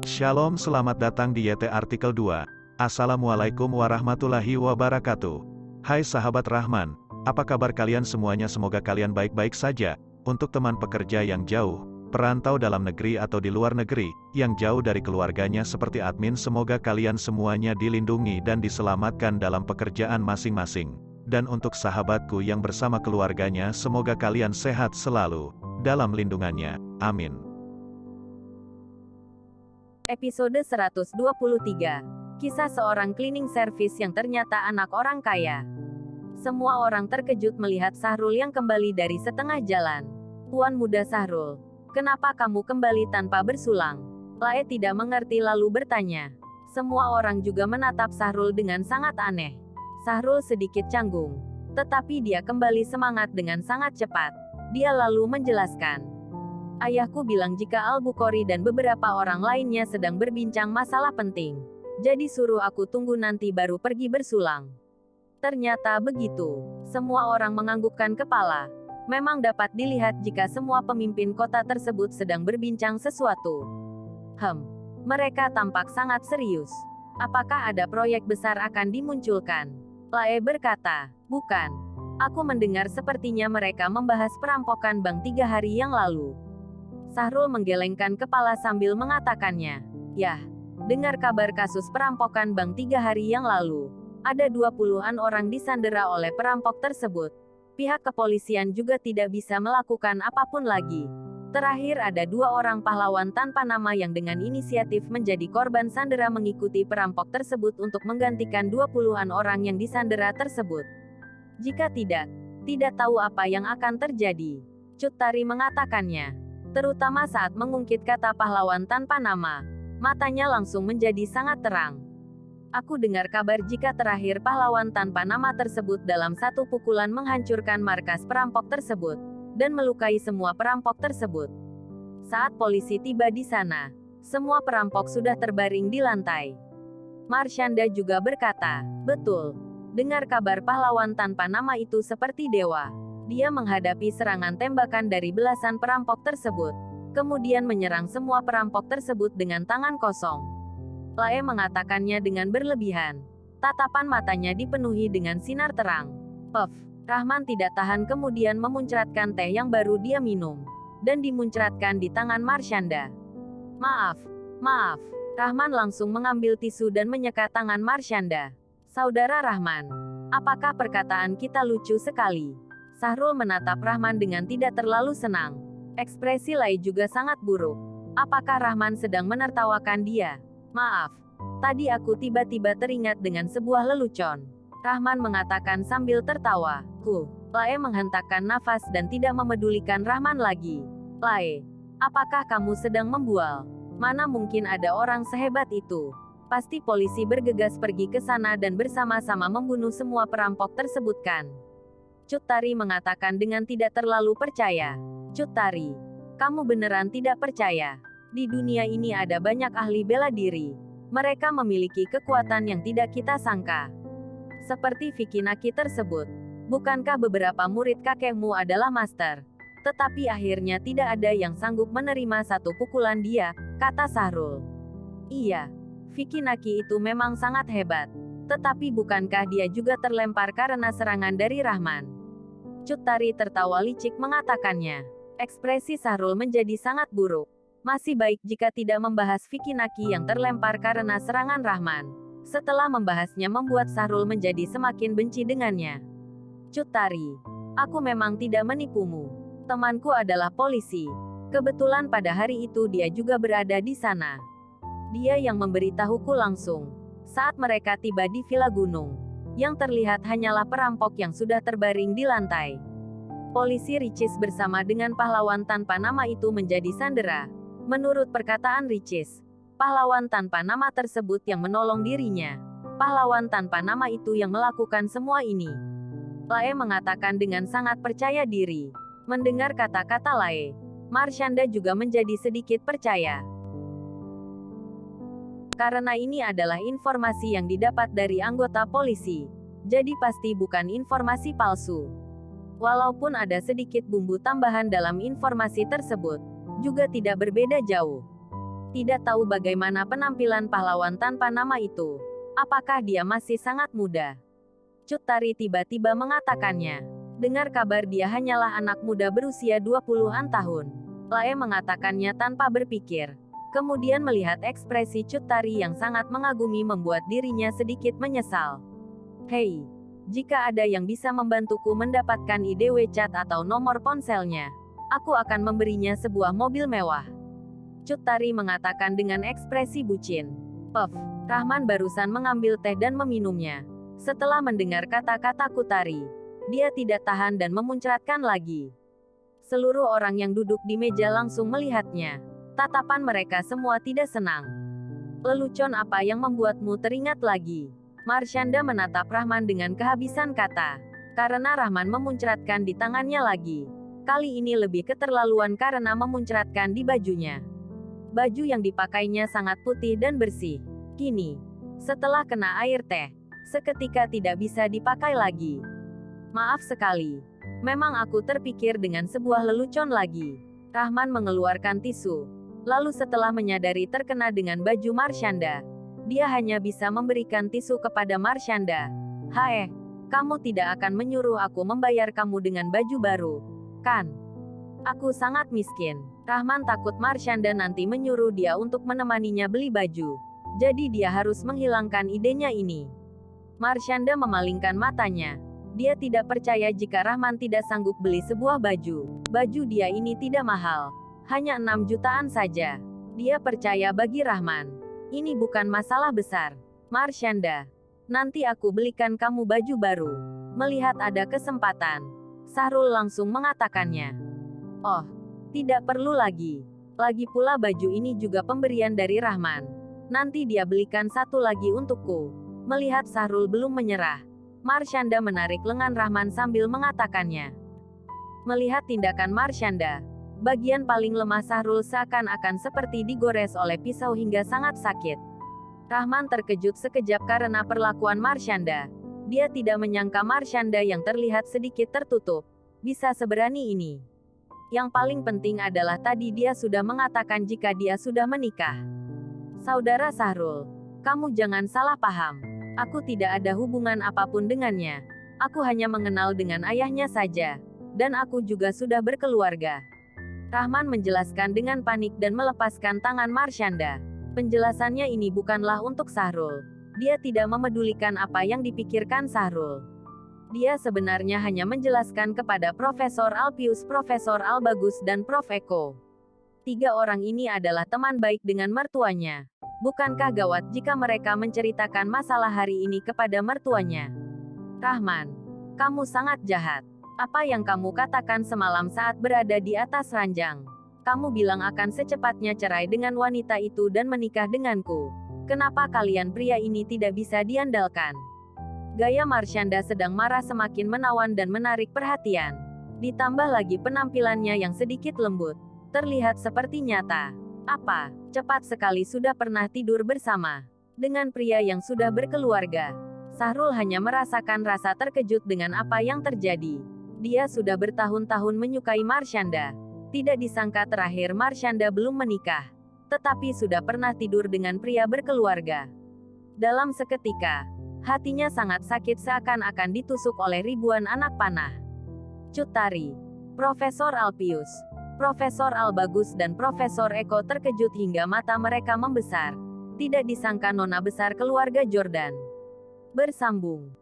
Shalom, selamat datang di YT Artikel 2. Assalamualaikum warahmatullahi wabarakatuh. Hai sahabat Rahman, apa kabar kalian semuanya? Semoga kalian baik-baik saja. Untuk teman pekerja yang jauh, perantau dalam negeri atau di luar negeri, yang jauh dari keluarganya seperti admin, semoga kalian semuanya dilindungi dan diselamatkan dalam pekerjaan masing-masing. Dan untuk sahabatku yang bersama keluarganya, semoga kalian sehat selalu dalam lindungannya. Amin. Episode 123. Kisah seorang cleaning service yang ternyata anak orang kaya. Semua orang terkejut melihat Sahrul yang kembali dari setengah jalan. Tuan muda Sahrul, kenapa kamu kembali tanpa bersulang? Lae tidak mengerti lalu bertanya. Semua orang juga menatap Sahrul dengan sangat aneh. Sahrul sedikit canggung, tetapi dia kembali semangat dengan sangat cepat. Dia lalu menjelaskan. Ayahku bilang jika Al-Bukhari dan beberapa orang lainnya sedang berbincang masalah penting. Jadi suruh aku tunggu nanti baru pergi bersulang. Ternyata begitu. Semua orang menganggukkan kepala. Memang dapat dilihat jika semua pemimpin kota tersebut sedang berbincang sesuatu. Mereka tampak sangat serius. Apakah ada proyek besar akan dimunculkan? Lae berkata, bukan. Aku mendengar sepertinya mereka membahas perampokan bank 3 hari yang lalu. Sahrul menggelengkan kepala sambil mengatakannya. Yah, dengar kabar kasus perampokan bank 3 hari yang lalu. Ada 20-an orang disandera oleh perampok tersebut. Pihak kepolisian juga tidak bisa melakukan apapun lagi. Terakhir ada 2 orang pahlawan tanpa nama yang dengan inisiatif menjadi korban sandera mengikuti perampok tersebut untuk menggantikan 20-an orang yang disandera tersebut. Jika tidak tahu apa yang akan terjadi. Cut Tari mengatakannya. Terutama saat mengungkit kata pahlawan tanpa nama. Matanya langsung menjadi sangat terang. Aku dengar kabar jika terakhir pahlawan tanpa nama tersebut dalam satu pukulan menghancurkan markas perampok tersebut, dan melukai semua perampok tersebut. Saat polisi tiba di sana, semua perampok sudah terbaring di lantai. Marshanda juga berkata, betul. Dengar kabar pahlawan tanpa nama itu seperti dewa. Dia menghadapi serangan tembakan dari belasan perampok tersebut, kemudian menyerang semua perampok tersebut dengan tangan kosong. Lae mengatakannya dengan berlebihan. Tatapan matanya dipenuhi dengan sinar terang. Rahman tidak tahan kemudian memuncratkan teh yang baru dia minum, dan dimuncratkan di tangan Marshanda. Maaf. Rahman langsung mengambil tisu dan menyekat tangan Marshanda. Saudara Rahman, apakah perkataan kita lucu sekali? Sahrul menatap Rahman dengan tidak terlalu senang. Ekspresi Lai juga sangat buruk. Apakah Rahman sedang menertawakan dia? Maaf. Tadi aku tiba-tiba teringat dengan sebuah lelucon. Rahman mengatakan sambil tertawa. Lae menghentakkan nafas dan tidak memedulikan Rahman lagi. Lae, apakah kamu sedang membual? Mana mungkin ada orang sehebat itu? Pasti polisi bergegas pergi ke sana dan bersama-sama membunuh semua perampok tersebut kan? Cut Tari mengatakan dengan tidak terlalu percaya. Cut Tari, kamu beneran tidak percaya? Di dunia ini ada banyak ahli bela diri. Mereka memiliki kekuatan yang tidak kita sangka. Seperti Vicky Naki tersebut. Bukankah beberapa murid kakekmu adalah master? Tetapi akhirnya tidak ada yang sanggup menerima satu pukulan dia, kata Sahrul. Iya, Vicky Naki itu memang sangat hebat. Tetapi bukankah dia juga terlempar karena serangan dari Rahman? Cut Tari tertawa licik mengatakannya. Ekspresi Sahrul menjadi sangat buruk. Masih baik jika tidak membahas Vicky Naki yang terlempar karena serangan Rahman. Setelah membahasnya membuat Sahrul menjadi semakin benci dengannya. Cut Tari, aku memang tidak menipumu. Temanku adalah polisi. Kebetulan pada hari itu dia juga berada di sana. Dia yang memberitahuku langsung. Saat mereka tiba di Villa Gunung. Yang terlihat hanyalah perampok yang sudah terbaring di lantai. Polisi Ricis bersama dengan pahlawan tanpa nama itu menjadi sandera. Menurut perkataan Ricis, pahlawan tanpa nama tersebut yang menolong dirinya. Pahlawan tanpa nama itu yang melakukan semua ini. Lae mengatakan dengan sangat percaya diri. Mendengar kata-kata Lae, Marshanda juga menjadi sedikit percaya. Karena ini adalah informasi yang didapat dari anggota polisi. Jadi pasti bukan informasi palsu. Walaupun ada sedikit bumbu tambahan dalam informasi tersebut, juga tidak berbeda jauh. Tidak tahu bagaimana penampilan pahlawan tanpa nama itu. Apakah dia masih sangat muda? Cut Tari tiba-tiba mengatakannya. Dengar kabar dia hanyalah anak muda berusia 20-an tahun. Lae mengatakannya tanpa berpikir. Kemudian melihat ekspresi Cut Tari yang sangat mengagumi membuat dirinya sedikit menyesal. Hei, jika ada yang bisa membantuku mendapatkan ide WeChat atau nomor ponselnya, aku akan memberinya sebuah mobil mewah. Cut Tari mengatakan dengan ekspresi bucin. Puff, Rahman barusan mengambil teh dan meminumnya. Setelah mendengar kata-kata Cut Tari, dia tidak tahan dan memuncratkan lagi. Seluruh orang yang duduk di meja langsung melihatnya. Tatapan mereka semua tidak senang. Lelucon apa yang membuatmu teringat lagi? Marshanda menatap Rahman dengan kehabisan kata. Karena Rahman memuncratkan di tangannya lagi. Kali ini lebih keterlaluan karena memuncratkan di bajunya. Baju yang dipakainya sangat putih dan bersih. Kini, setelah kena air teh, seketika tidak bisa dipakai lagi. Maaf sekali. Memang aku terpikir dengan sebuah lelucon lagi. Rahman mengeluarkan tisu. Lalu setelah menyadari terkena dengan baju Marshanda, dia hanya bisa memberikan tisu kepada Marshanda. Hae, kamu tidak akan menyuruh aku membayar kamu dengan baju baru, kan? Aku sangat miskin. Rahman takut Marshanda nanti menyuruh dia untuk menemaninya beli baju. Jadi dia harus menghilangkan idenya ini. Marshanda memalingkan matanya. Dia tidak percaya jika Rahman tidak sanggup beli sebuah baju. Baju dia ini tidak mahal. Hanya 6 jutaan saja. Dia percaya bagi Rahman. Ini bukan masalah besar. Marshanda, nanti aku belikan kamu baju baru. Melihat ada kesempatan, Sahrul langsung mengatakannya. Oh, tidak perlu lagi. Lagi pula baju ini juga pemberian dari Rahman. Nanti dia belikan satu lagi untukku. Melihat Sahrul belum menyerah, Marshanda menarik lengan Rahman sambil mengatakannya. Melihat tindakan Marshanda, bagian paling lemah Sahrul seakan-akan seperti digores oleh pisau hingga sangat sakit. Rahman terkejut sekejap karena perlakuan Marshanda. Dia tidak menyangka Marshanda yang terlihat sedikit tertutup bisa seberani ini. Yang paling penting adalah tadi dia sudah mengatakan jika dia sudah menikah. Saudara Sahrul, kamu jangan salah paham. Aku tidak ada hubungan apapun dengannya. Aku hanya mengenal dengan ayahnya saja. Dan aku juga sudah berkeluarga. Rahman menjelaskan dengan panik dan melepaskan tangan Marshanda. Penjelasannya ini bukanlah untuk Sahrul. Dia tidak memedulikan apa yang dipikirkan Sahrul. Dia sebenarnya hanya menjelaskan kepada Profesor Alpius, Profesor Albagus, dan Prof. Eko. 3 orang ini adalah teman baik dengan mertuanya. Bukankah gawat jika mereka menceritakan masalah hari ini kepada mertuanya? Rahman, kamu sangat jahat. Apa yang kamu katakan semalam saat berada di atas ranjang? Kamu bilang akan secepatnya cerai dengan wanita itu dan menikah denganku. Kenapa kalian pria ini tidak bisa diandalkan? Gaya Marshanda sedang marah semakin menawan dan menarik perhatian. Ditambah lagi penampilannya yang sedikit lembut. Terlihat seperti nyata. Apa? Cepat sekali sudah pernah tidur bersama dengan pria yang sudah berkeluarga. Sahrul hanya merasakan rasa terkejut dengan apa yang terjadi. Dia sudah bertahun-tahun menyukai Marshanda. Tidak disangka terakhir Marshanda belum menikah. Tetapi sudah pernah tidur dengan pria berkeluarga. Dalam seketika, hatinya sangat sakit seakan-akan ditusuk oleh ribuan anak panah. Cut Tari, Profesor Alpius, Profesor Albagus dan Profesor Eko terkejut hingga mata mereka membesar. Tidak disangka nona besar keluarga Jordan. Bersambung.